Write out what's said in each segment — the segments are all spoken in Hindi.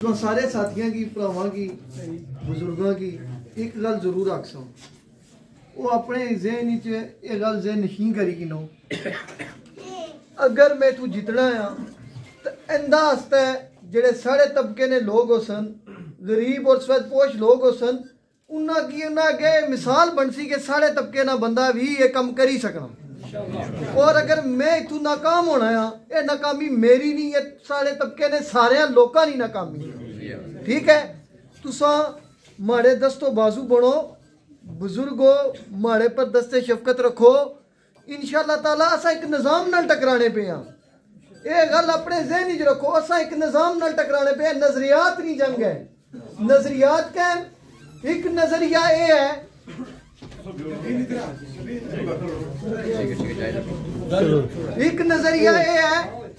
तो सारे साथियों की भरावां की बुजुर्गों की एक गल जरूर आखसा वो अपने ज़हन ये गल ज़हन नहीं करी कि नो अगर मैं तू जितना आ तो इंदा आस्ते जेड़े साढ़े तबके ने लोग हो सन गरीब और सवैतपोश लोग हो सन उन्ना की अगे मिसाल बन सी कि साढ़े तबके ना बंदा भी ये कम करी सकना। और अगर मैं इतू नाकाम होना आ ये नाकामी मेरी नहीं है साढ़े तबके ने सारे लोगों की नाकामी। ठीक है तुसा माड़े दस्तो बाजू बनो बुजुर्गो माड़े पर दस्ते शफकत रखो इंशाअल्लाह ताला असा एक निज़ाम नाल टकराने पे हाँ। ये गल अपने ज़हन च रखो असा एक निज़ाम नाल टकराने पे नजरियात नहीं जंग है। नजरियात क्या एक नजरिया ये है एक नजरिया ये है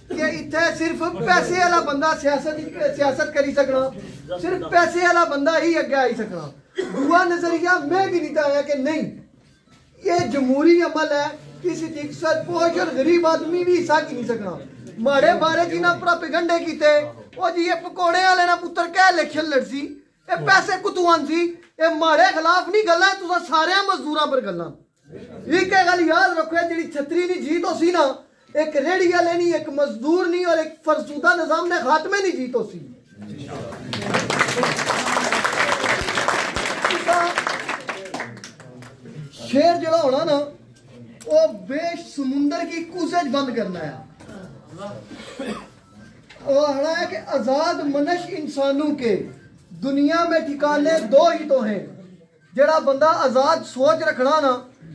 कि इत्थे सिर्फ पैसे वाला बंदा सियासत करी सकना सिर्फ पैसे वाला बंदा ही अगे आई सकना। दूआ नजरिया मैं भी नहीं आया कि नहीं ये जमहूरी अमल है किसी सवैतपोश और गरीब आदमी भी हिस्सा की नहीं सकना। माड़े बारे जिन्हें प्रोपेगंडे किते ओ जी ये पकौड़े वाले ना पुत्र क्या इलेक्शन लड़सी ये पैसे कुतुआन सी ये माड़े खिलाफ नहीं गल्लां तुसा सारे मजदूरां पर गल्लां। एक गल याद रखो जी छतरी नहीं जीत हो सी ना एक रेहड़ी वाले नहीं एक मजदूर नहीं और एक फरसूदा निजाम ने खात्मे नहीं जीत हो सी। शेर जड़ा होना ना वो बेश समुंदर की कूजज बंद करना है। वो हड़ा है कि आजाद मनश इंसानों के दुनिया में ठिकाने दो ही तो हैं। जड़ा बंदा आजाद सोच रखना ना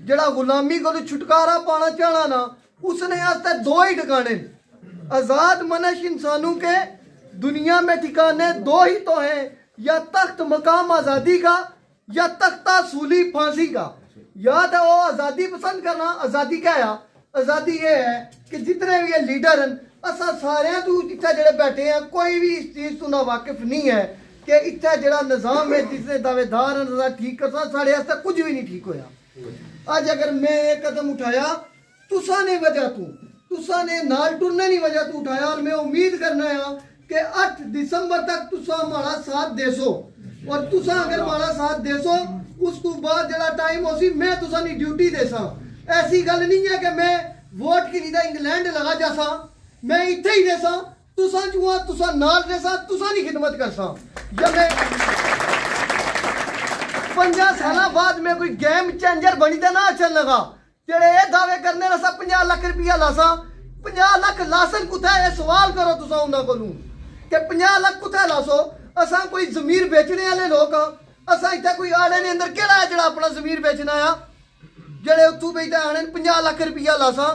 जड़ा गुलामी को छुटकारा पाना चाहना ना उसने आस्ते दो ही ठिकाने आजाद मनश इंसानों के दुनिया में ठिकाने दो ही तो हैं या तख्त मकाम आजादी का या तख्ता सूली फांसी का। याद है वो आजादी पसंद करना आजादी क्या है आजादी ये है कि जितने भी ये लीडर हैं असा सारे तू इतने जड़े बैठे हैं कोई भी इस चीज तो ना वाकिफ नहीं है कि इतना जड़ा निजाम है जिसने दावेदार है ठीक करता साढ़े वास्ते कुछ भी नहीं ठीक होया। आज अगर मैं एक कदम उठाया तुसा ने वजह तुसा ने नाल टुरने नहीं वजह तू उठाया और मैं उम्मीद करना है कि 8 दिसंबर तक तुसा हमारा साथ दे सो और तुसा अगर हमारा साथ दे सो उस तो बाद जड़ा टाइम हो सी मैं तुसा नी ड्यूटी दे सा। ऐसी गल नहीं है कि मैं वोट की नीदा इंग्लैंड लगा जा सा मैं इत्थे ही दे सा तुसा जुआ तुसा नाल दे सा तुसा नी खिदमत कर सा। जब मैं 50 साल बाद में कोई गेम चेंजर बनी तो ना अच्छा लगा जेड़े ये दावे करने ना सब 50 लाख रुपया लासा 50 लाख लासन कुत्थे ये सवाल करो तुसा उन्हां कोलों कि 50 लाख कुत्थे लासो। असा कोई जमीर बेचने वाले लोग असा इत्थे कोई आड़े ने अंदर केड़ा है जेड़ा अपना जमीर बेचना आ जेड़े उत्थू बेचदा आने 50 लाख रुपया लासा।